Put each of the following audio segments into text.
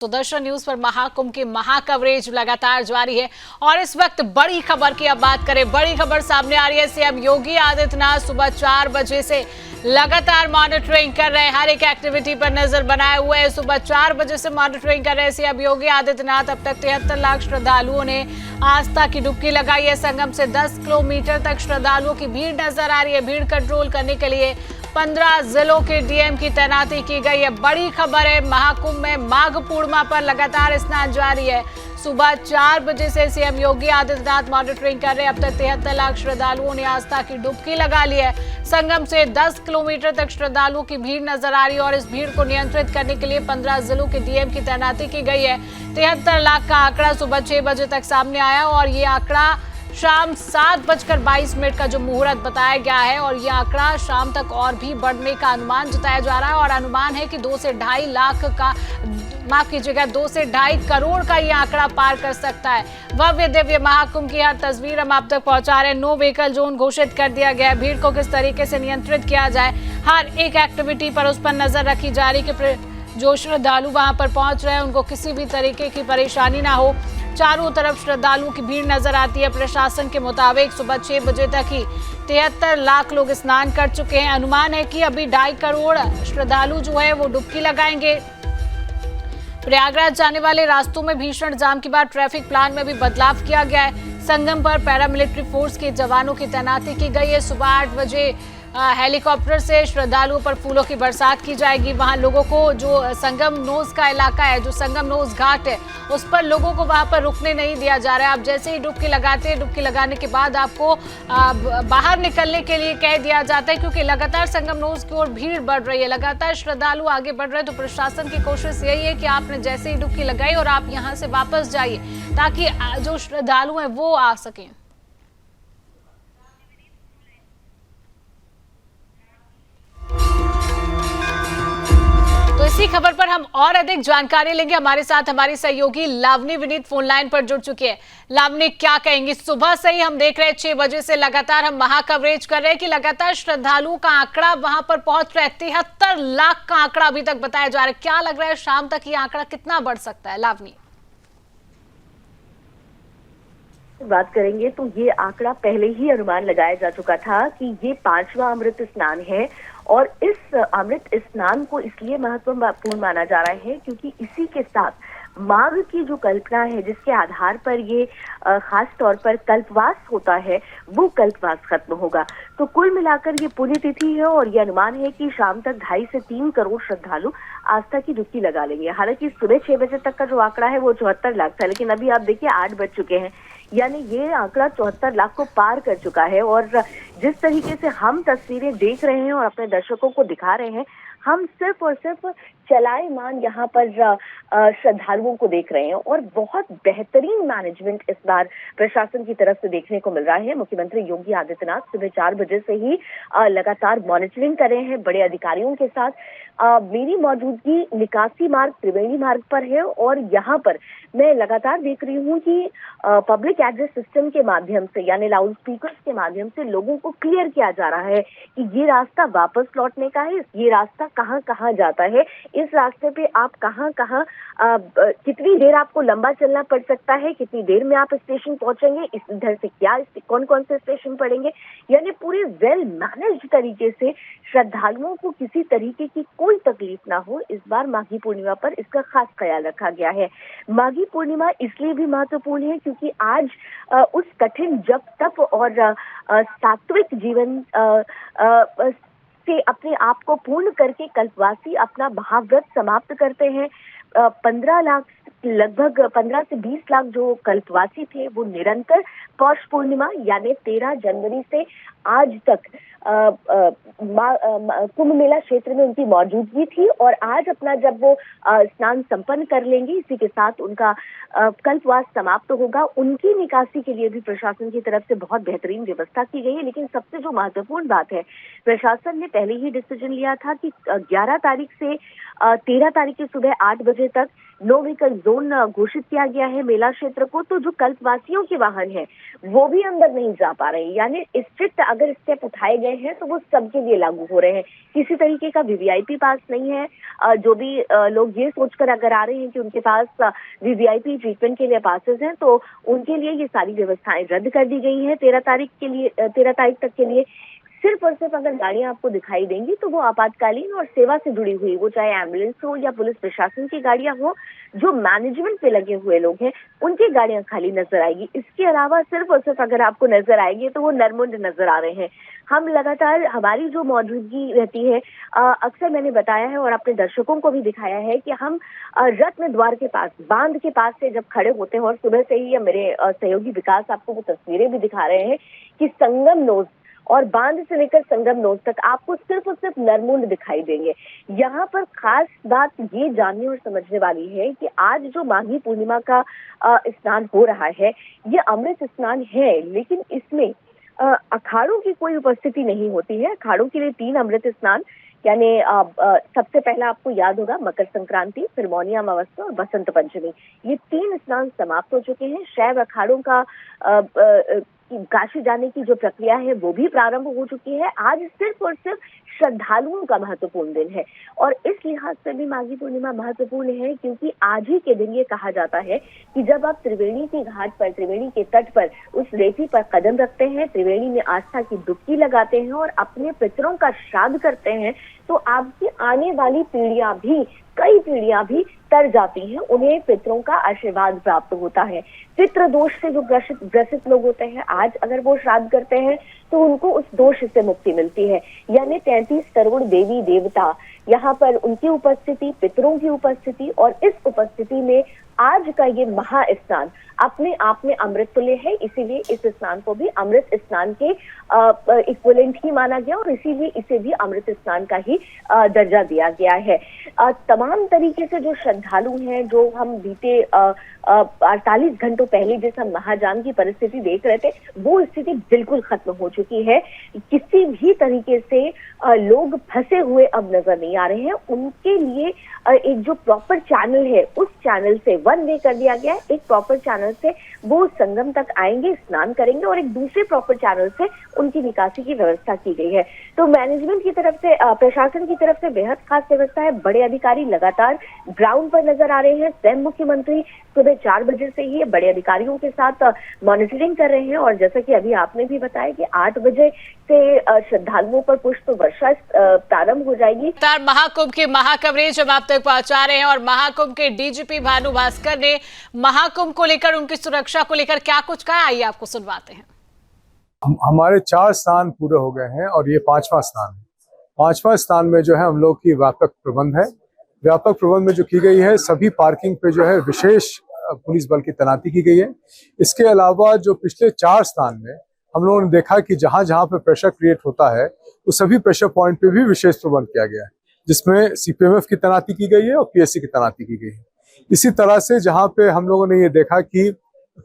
Sudarshan news पर महाकुंभ की महाकवरेज लगातार जारी है और इस वक्त बड़ी खबर की अब बात करें। बड़ी खबर सामने आ रही है। सीएम योगी आदित्यनाथ सुबह 4 बजे से लगातार मॉनिटरिंग कर रहे हैं, हर एक एक्टिविटी पर नजर बनाए हुए हैं। सुबह 4 बजे से मॉनिटरिंग कर रहे हैं सीएम योगी आदित्यनाथ। अब तक 73 लाख श्रद्धालुओं ने आस्था की डुबकी लगाई है। संगम से 10 किलोमीटर तक श्रद्धालुओं की भीड़ नजर आ रही है। भीड़ कंट्रोल करने के लिए 15 जिलों के डीएम की तैनाती की गई है। बड़ी खबर है, महाकुंभ में माघ पूर्णिमा पर लगातार स्नान जारी है। सुबह 4 बजे से सीएम योगी आदित्यनाथ मॉनिटरिंग कर रहे हैं। अब तक 73 लाख श्रद्धालुओं ने आस्था की डुबकी लगा ली है। संगम से 10 किलोमीटर तक श्रद्धालुओं की भीड़ नजर आ रही है और इस भीड़ को नियंत्रित करने के लिए 15 जिलों के डीएम की तैनाती की गई है। 73 लाख का आंकड़ा सुबह 6 बजे तक सामने आया और ये आंकड़ा शाम 7:22 का जो मुहूर्त बताया गया है और ये आंकड़ा शाम तक और भी बढ़ने का अनुमान जताया जा रहा है और अनुमान है कि 2 से 2.5 लाख का, माफ कीजिएगा, 2 से 2.5 करोड़ का ये आंकड़ा पार कर सकता है। भव्य दिव्य महाकुंभ की हर तस्वीर हम आप तक पहुंचा रहे हैं। नो व्हीकल जोन घोषित कर दिया गया है। भीड़ को किस तरीके से नियंत्रित किया जाए, हर एक एक्टिविटी पर उस पर नजर रखी जा रही है कि जो श्रद्धालु वहां पर पहुंच रहे हैं उनको किसी भी तरीके की परेशानी ना हो। चारों तरफ श्रद्धालुओं की भीड़ नजर आती है। प्रशासन के मुताबिक सुबह 6 बजे तक ही 73 लाख लोग स्नान कर चुके हैं। अनुमान है कि अभी 2.5 करोड़ श्रद्धालु जो है वो डुबकी लगाएंगे। प्रयागराज जाने वाले रास्तों में भीषण जाम के बाद ट्रैफिक प्लान में भी बदलाव किया गया है। संगम पर पैरामिलिट्री फोर्स के जवानों की तैनाती की गई है। सुबह 8 बजे हेलीकॉप्टर से श्रद्धालुओं पर फूलों की बरसात की जाएगी। वहां लोगों को, जो संगम नोज का इलाका है, जो संगम नोज घाट है, उस पर लोगों को वहां पर रुकने नहीं दिया जा रहा है। आप जैसे ही डुबकी लगाते हैं, डुबकी लगाने के बाद आपको बाहर निकलने के लिए कह दिया जाता है, क्योंकि लगातार संगम नोज की ओर भीड़ बढ़ रही है, लगातार श्रद्धालु आगे बढ़ रहे हैं। तो प्रशासन की कोशिश यही है कि आपने जैसे ही डुबकी लगाई और आप यहाँ से वापस जाइए ताकि जो श्रद्धालु हैं वो आ सकें। तो इसी खबर पर हम और अधिक जानकारी लेंगे। हमारे साथ हमारी सहयोगी लावनी विनीत फोन लाइन पर जुड़ चुकी है। लावनी, क्या कहेंगी? सुबह से ही हम देख रहे हैं 6 बजे से लगातार हम महाकवरेज कर रहे हैं कि लगातार श्रद्धालुओं का आंकड़ा वहां पर पहुंच रहा है। 73 लाख का आंकड़ा अभी तक बताया जा रहा है। क्या लग रहा है शाम तक ये आंकड़ा कितना बढ़ सकता है? लावनी, बात करेंगे तो ये आंकड़ा पहले ही अनुमान लगाया जा चुका था कि ये 5वां अमृत स्नान है और इस अमृत स्नान को इसलिए महत्वपूर्ण माना जा रहा है क्योंकि इसी के साथ माघ की जो कल्पना है, जिसके आधार पर ये खास तौर पर कल्पवास होता है, वो कल्पवास खत्म होगा। तो कुल मिलाकर ये पुण्य तिथि है और ये अनुमान है कि शाम तक 2.5 से 3 करोड़ श्रद्धालु आस्था की डुबकी लगा लेंगे। हालांकि सुबह 6 बजे तक का जो आंकड़ा है वो 74 लाख था, लेकिन अभी आप देखिए 8 बज चुके हैं, यानी ये आंकड़ा 74 लाख को पार कर चुका है। और जिस तरीके से हम तस्वीरें देख रहे हैं और अपने दर्शकों को दिखा रहे हैं, हम सिर्फ और सिर्फ चलायमान यहाँ पर श्रद्धालुओं को देख रहे हैं और बहुत बेहतरीन मैनेजमेंट इस बार प्रशासन की तरफ से देखने को मिल रहा है। मुख्यमंत्री योगी आदित्यनाथ सुबह 4 बजे से ही लगातार मॉनिटरिंग कर रहे हैं बड़े अधिकारियों के साथ। मेरी मौजूदगी निकासी मार्ग त्रिवेणी मार्ग पर है और यहाँ पर मैं लगातार देख रही हूँ कि पब्लिक एड्रेस सिस्टम के माध्यम से, यानी लाउड स्पीकर्स के माध्यम से लोगों को क्लियर किया जा रहा है कि ये रास्ता वापस लौटने का है, ये रास्ता कहाँ कहाँ जाता है, इस रास्ते पे आप कहाँ कहाँ कितनी देर आपको लंबा चलना पड़ सकता है, कितनी देर में आप स्टेशन पहुंचेंगे, इधर से क्या कौन कौन से स्टेशन पड़ेंगे। यानी पूरे वेल मैनेज्ड तरीके से श्रद्धालुओं को किसी तरीके की कोई तकलीफ ना हो, इस बार माघी पूर्णिमा पर इसका खास ख्याल रखा गया है। माघी पूर्णिमा इसलिए भी महत्वपूर्ण है क्योंकि आज उस कठिन जप तप और सात्विक जीवन से अपने आप को पूर्ण करके कल्पवासी अपना महाव्रत समाप्त करते हैं। 15 लाख, लगभग 15 से 20 लाख जो कल्पवासी थे वो निरंतर पौष पूर्णिमा यानी 13 जनवरी से आज तक कुंभ मेला क्षेत्र में उनकी मौजूदगी थी और आज अपना जब वो स्नान संपन्न कर लेंगे, इसी के साथ उनका कल्पवास समाप्त होगा। उनकी निकासी के लिए भी प्रशासन की तरफ से बहुत बेहतरीन व्यवस्था की गई है। लेकिन सबसे जो महत्वपूर्ण बात है, प्रशासन ने पहले ही डिसीजन लिया था कि 11 तारीख से 13 तारीख की सुबह 8 बजे तक नो व्हीकल जोन घोषित किया गया है मेला क्षेत्र को। तो जो कल्पवासियों के वाहन है वो भी अंदर नहीं जा पा रहे हैं, यानी स्ट्रिक्ट अगर स्टेप उठाए गए गए हैं तो वो सबके लिए लागू हो रहे हैं। किसी तरीके का वीवीआईपी पास नहीं है। जो भी लोग ये सोचकर अगर आ रहे हैं कि उनके पास वीवीआईपी ट्रीटमेंट के लिए पासेस हैं, तो उनके लिए ये सारी व्यवस्थाएं रद्द कर दी गई हैं 13 तारीख तक के लिए। सिर्फ और सिर्फ अगर गाड़ियां आपको दिखाई देंगी तो वो आपातकालीन और सेवा से जुड़ी हुई, वो चाहे एम्बुलेंस हो या पुलिस प्रशासन की गाड़ियां हो, जो मैनेजमेंट पे लगे हुए लोग हैं उनकी गाड़ियां खाली नजर आएगी। इसके अलावा सिर्फ और सिर्फ अगर आपको नजर आएगी तो वो नरमुंड नजर आ रहे हैं। हम लगातार, हमारी जो मौजूदगी रहती है, अक्सर मैंने बताया है और अपने दर्शकों को भी दिखाया है कि हम रत्न द्वार के पास, बांध के पास से जब खड़े होते हैं, और सुबह से ही मेरे सहयोगी विकास आपको वो तस्वीरें भी दिखा रहे हैं कि संगम नोज और बांध से लेकर संगम नोज तक आपको सिर्फ और सिर्फ नरमुंड दिखाई देंगे। यहाँ पर खास बात ये जानने और समझने वाली है कि आज जो माघी पूर्णिमा का स्नान हो रहा है, ये अमृत स्नान है, लेकिन इसमें अखाड़ों की कोई उपस्थिति नहीं होती है। अखाड़ों के लिए 3 अमृत स्नान, यानी सबसे पहला आपको याद होगा मकर संक्रांति, फिर मौनी अमावस्या और बसंत पंचमी, ये 3 स्नान समाप्त हो चुके हैं। शैव अखाड़ों का काशी जाने की जो प्रक्रिया है वो भी प्रारंभ हो चुकी है। आज सिर्फ और सिर्फ श्रद्धालुओं का महत्वपूर्ण दिन है, और इस लिहाज से भी माघी पूर्णिमा महत्वपूर्ण है क्योंकि आज ही के दिन ये कहा जाता है कि जब आप त्रिवेणी के घाट पर, त्रिवेणी के तट पर उस रेती पर कदम रखते हैं, त्रिवेणी में आस्था की डुबकी लगाते हैं और अपने पितरों का श्राद्ध करते हैं, तो आपकी आने वाली पीढ़ियां भी, कई पीढ़ियां भी तर जाती हैं, उन्हें पितरों का आशीर्वाद प्राप्त होता है। पितृ दोष से जो ग्रसित लोग होते हैं, आज अगर वो श्राद्ध करते हैं तो उनको उस दोष से मुक्ति मिलती है। यानी 33 करोड़ देवी देवता, यहाँ पर उनकी उपस्थिति, पितरों की उपस्थिति, और इस उपस्थिति में आज का ये महास्नान अपने आप में अमृत तुल्य है। इसीलिए इस स्नान को भी अमृत स्नान के इक्विवेलेंट ही माना गया और इसीलिए इसे भी अमृत स्नान का ही दर्जा दिया गया है। तमाम तरीके से जो श्रद्धालु हैं, जो हम बीते 48 घंटों पहले जिस हम महाजान की परिस्थिति देख रहे थे, वो स्थिति बिल्कुल खत्म हो चुकी है। किसी भी तरीके से लोग फंसे हुए अब नजर नहीं आ रहे हैं। उनके लिए एक जो प्रॉपर चैनल है, उस चैनल से वन वे कर दिया गया है। एक प्रॉपर चैनल से वो संगम तक आएंगे, स्नान करेंगे, और एक दूसरे प्रॉपर चैनल से उनकी निकासी की व्यवस्था की गई है। तो मैनेजमेंट की तरफ से, प्रशासन की तरफ से बेहद खास व्यवस्था है। बड़े अधिकारी लगातार ग्राउंड पर नजर आ रहे हैं। स्वयं मुख्यमंत्री सुबह 4 बजे से ही बड़े अधिकारियों के साथ मॉनिटरिंग कर रहे हैं, और जैसा कि अभी आपने भी बताया कि 8 बजे से श्रद्धालुओं पर पुष्प वर्षा प्रारंभ हो जाएगी। महाकुंभ की महाकवरेज हम आप तक पहुंचा रहे हैं, और महाकुंभ के डीजीपी भानु भास्कर ने महाकुंभ को लेकर, उनकी सुरक्षा को लेकर क्या कुछ कहा, आइए आपको सुनवाते हैं। हमारे 4 स्नान पूरे हो गए हैं और ये 5वां स्नान है। 5वां स्नान में जो है हम लोग की व्यापक प्रबंध है। व्यापक प्रबंध में जो की गई है, सभी पार्किंग पे जो है विशेष पुलिस बल की तैनाती की गई है। इसके अलावा जो पिछले 4 स्नान में हम लोगों ने देखा कि जहां जहां पे प्रेशर क्रिएट होता है, उस सभी प्रेशर पॉइंट पे भी विशेष प्रबंध किया गया है, जिसमें सीपीएमएफ की तैनाती की गई है और पीएससी की तैनाती की गई है। इसी तरह से जहां पे हम लोगों ने ये देखा कि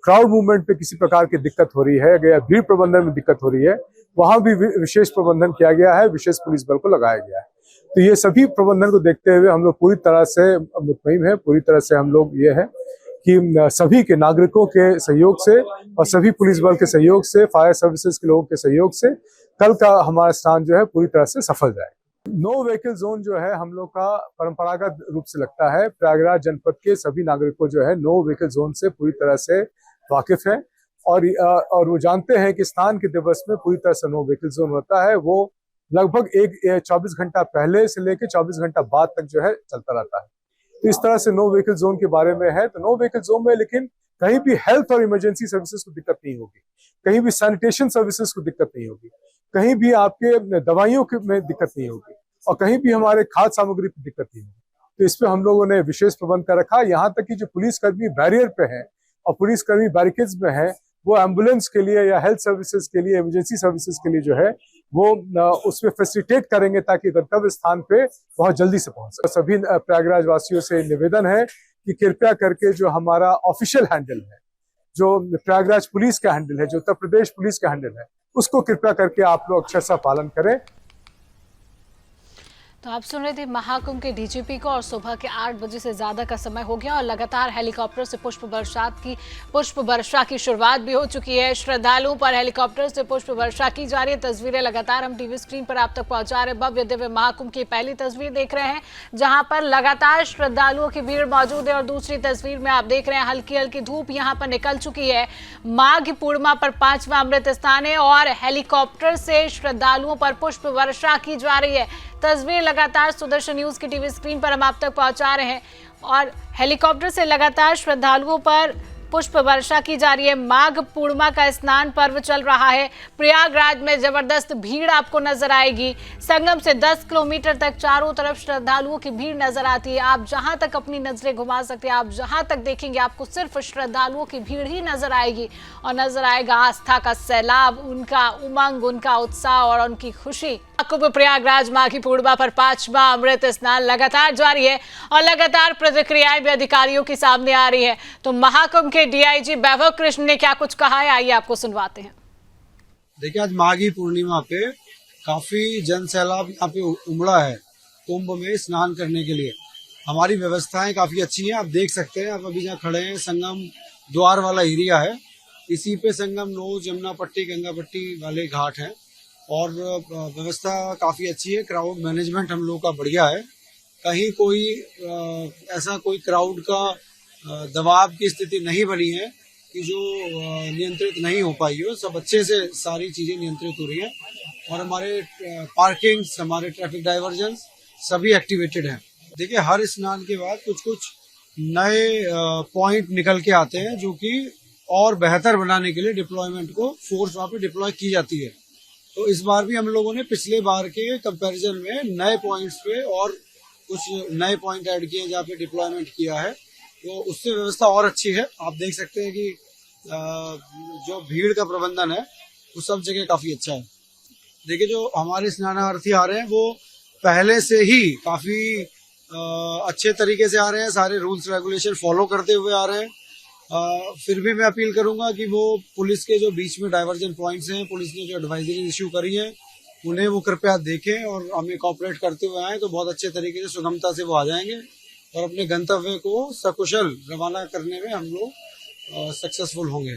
क्राउड मूवमेंट पे किसी प्रकार की दिक्कत हो रही है या भीड़ प्रबंधन में दिक्कत हो रही है, वहां भी विशेष प्रबंधन किया गया है, विशेष पुलिस बल को लगाया गया है। तो ये सभी प्रबंधन को देखते हुए हम लोग पूरी तरह से मुतमईन है, पूरी तरह से हम लोग ये है कि सभी के नागरिकों के सहयोग से और सभी पुलिस बल के सहयोग से, फायर सर्विसेज के लोगों के सहयोग से कल का हमारा स्नान जो है पूरी तरह से सफल जाए। नो व्हीकल जोन जो है हम लोग का परंपरागत रूप से लगता है। प्रयागराज जनपद के सभी नागरिकों जो है नो व्हीकल जोन से पूरी तरह से वाकिफ है, और वो जानते हैं कि स्नान के दिवस में पूरी तरह से नो व्हीकल जोन होता है। वो लगभग 24 घंटा पहले से लेकर 24 घंटा बाद तक जो है चलता रहता है। तो इस तरह से नो व्हीकल जोन के बारे में है। तो नो व्हीकल जोन में लेकिन कहीं भी हेल्थ और इमरजेंसी सर्विसेज को दिक्कत नहीं होगी, कहीं भी सैनिटेशन सर्विसेज को दिक्कत नहीं होगी, कहीं भी आपके दवाइयों में दिक्कत नहीं होगी, और कहीं भी हमारे खाद्य सामग्री की दिक्कत नहीं होगी। तो इस पे हम लोगों ने विशेष प्रबंध कर रखा। यहाँ तक कि जो पुलिसकर्मी बैरियर पे हैं और पुलिसकर्मी बैरिकेड्स में हैं, वो एम्बुलेंस के लिए या हेल्थ सर्विसेज के लिए, इमरजेंसी सर्विसेज के लिए जो है वो उसमें फैसिलिटेट करेंगे ताकि गंतव्य स्थान पे बहुत जल्दी से पहुंच सके। सभी प्रयागराज वासियों से निवेदन है कि कृपया करके जो हमारा ऑफिशियल हैंडल है, जो प्रयागराज पुलिस का हैंडल है, जो उत्तर प्रदेश पुलिस का हैंडल है, उसको कृपया करके आप लोग अक्षरशः पालन करें। तो आप सुन रहे थे महाकुंभ के डीजीपी को। और सुबह के 8 बजे से ज्यादा का समय हो गया और लगातार हेलीकॉप्टर से पुष्प वर्षा की शुरुआत भी हो चुकी है। श्रद्धालुओं पर हेलीकॉप्टर से पुष्प वर्षा की जा रही है। तस्वीरें लगातार हम टीवी स्क्रीन पर आप तक पहुंचा रहे हैं। भव्य दिव्य महाकुंभ की पहली तस्वीर देख रहे हैं जहां पर लगातार श्रद्धालुओं की भीड़ मौजूद है और दूसरी तस्वीर में आप देख रहे हैं हल्की हल्की धूप यहां पर निकल चुकी है। माघ पूर्णिमा पर 5वां अमृत स्नान है और हेलीकॉप्टर से श्रद्धालुओं पर पुष्प वर्षा की जा रही है। तस्वीर लगातार सुदर्शन न्यूज की टीवी स्क्रीन पर हम आप तक पहुंचा रहे हैं और हेलीकॉप्टर से लगातार श्रद्धालुओं पर पुष्प वर्षा की जा रही है। माघ पूर्णिमा का स्नान पर्व चल रहा है। प्रयागराज में जबरदस्त भीड़ आपको नजर आएगी। संगम से 10 किलोमीटर तक चारों तरफ श्रद्धालुओं की भीड़ नजर आती है। आप जहां तक अपनी नजरें घुमा सकते हैं, आप जहां तक देखेंगे आपको सिर्फ श्रद्धालुओं की भीड़ ही नजर आएगी और नजर आएगा आस्था का सैलाब, उनका उमंग, उनका उत्साह और उनकी खुशी। कुंभ प्रयागराज माघी पूर्णिमा पर 5वां अमृत स्नान लगातार जारी है और लगातार प्रतिक्रियाएं भी अधिकारियों की सामने आ रही है। तो महाकुंभ के डीआईजी वैभव कृष्ण ने क्या कुछ कहा है, आइए आपको सुनवाते हैं। देखिए, आज माघी पूर्णिमा पे काफी जन सैलाब यहाँ पे उमड़ा है कुंभ में स्नान करने के लिए। हमारी व्यवस्थाएं काफी अच्छी हैं। आप देख सकते हैं, आप अभी जहाँ खड़े हैं संगम द्वार वाला एरिया है। इसी पे संगम नोज, यमुना पट्टी, गंगा पट्टी वाले घाट हैं और व्यवस्था काफी अच्छी है। क्राउड मैनेजमेंट हम लोग का बढ़िया है। कहीं कोई ऐसा कोई क्राउड का दबाव की स्थिति नहीं बनी है कि जो नियंत्रित नहीं हो पाई हो। सब अच्छे से सारी चीजें नियंत्रित हो रही हैं और हमारे पार्किंग्स, हमारे ट्रैफिक डाइवर्जन्स सभी एक्टिवेटेड हैं। देखिए, हर स्नान के बाद कुछ कुछ नए पॉइंट निकल के आते हैं जो कि और बेहतर बनाने के लिए डिप्लॉयमेंट को फोर्स वहाँ पे डिप्लॉय की जाती है। तो इस बार भी हम लोगों ने पिछले बार के कंपैरिजन में नए पॉइंट्स पे और कुछ नए पॉइंट ऐड किए जहाँ पे डिप्लॉयमेंट किया है, तो उससे व्यवस्था और अच्छी है। आप देख सकते हैं कि जो भीड़ का प्रबंधन है वो सब जगह काफी अच्छा है। देखिए, जो हमारे स्नानार्थी आ रहे हैं वो पहले से ही काफी अच्छे तरीके से आ रहे हैं, सारे रूल्स रेगुलेशन फॉलो करते हुए आ रहे हैं। फिर भी मैं अपील करूंगा कि वो पुलिस के जो बीच में डाइवर्जन पॉइंट्स हैं, पुलिस ने जो एडवाइजरी इश्यू करी है उन्हें वो कृपया देखें और हमें कोऑपरेट करते हुए आए, तो बहुत अच्छे तरीके से सुगमता से वो आ जाएंगे और अपने गंतव्य को सकुशल रवाना करने में हम लोग सक्सेसफुल होंगे।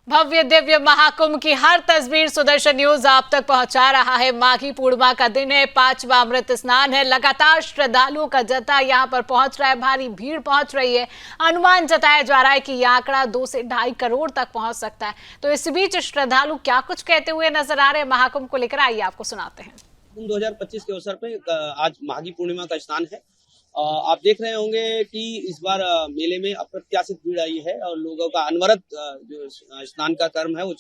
भव्य दिव्य महाकुंभ की हर तस्वीर सुदर्शन न्यूज आप तक पहुंचा रहा है। माघी पूर्णिमा का दिन है, 5वां अमृत स्नान है। लगातार श्रद्धालुओं का जत्था यहां पर पहुंच रहा है, भारी भीड़ पहुंच रही है। अनुमान जताया जा रहा है कि यह आंकड़ा 2 से 2.5 करोड़ तक पहुंच सकता है। तो इस बीच श्रद्धालु क्या कुछ कहते हुए नजर आ रहे हैं महाकुंभ को लेकर, आइए आपको सुनाते हैं। 2025 के अवसर पर आज माघी पूर्णिमा का स्नान है। आप देख रहे होंगे कि इस बार मेले में अप्रत्याशित भीड़ आई है और लोगों का अनवरत जो स्नान का कर्म है वो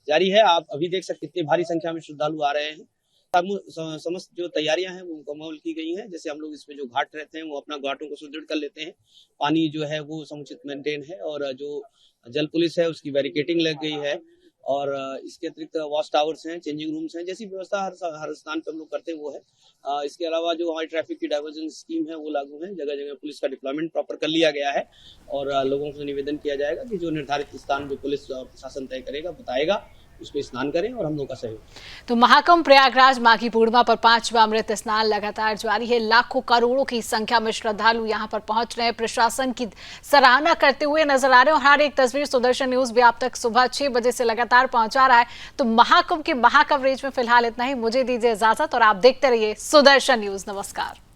जारी है। आप अभी देख सकते कितनी भारी संख्या में श्रद्धालु आ रहे हैं। समस्त जो तैयारियां हैं वो मुकम्मल की गई हैं। जैसे हम लोग इसमें जो घाट रहते हैं वो अपना घाटों को सुदृढ़ कर लेते हैं। पानी जो है वो समुचित मेंटेन है और जो जल पुलिस है उसकी बैरिकेटिंग लग गई है और इसके अतिरिक्त वॉच टावर्स हैं, चेंजिंग रूम्स हैं, जैसी व्यवस्था हर स्थान पर हम लोग करते हैं वो है। इसके अलावा जो हमारी ट्रैफिक की डाइवर्जन स्कीम है वो लागू है। जगह जगह पुलिस का डिप्लॉयमेंट प्रॉपर कर लिया गया है और लोगों से निवेदन किया जाएगा कि जो निर्धारित स्थान जो पुलिस प्रशासन तय करेगा, बताएगा, उस पर स्नान करें और हम लोग का सहयोग। तो महाकुंभ प्रयागराज माघी पूर्णिमा पर 5वां अमृत स्नान लगातार जारी है। लाखों करोड़ों की संख्या में श्रद्धालु यहां पर पहुंच रहे हैं, प्रशासन की सराहना करते हुए नजर आ रहे हैं और हर एक तस्वीर सुदर्शन न्यूज भी आप तक सुबह 6 बजे से लगातार पहुंचा रहा है। तो महाकुंभ की महाकवरेज में फिलहाल इतना ही। मुझे दीजिए इजाजत और आप देखते रहिए सुदर्शन न्यूज। नमस्कार।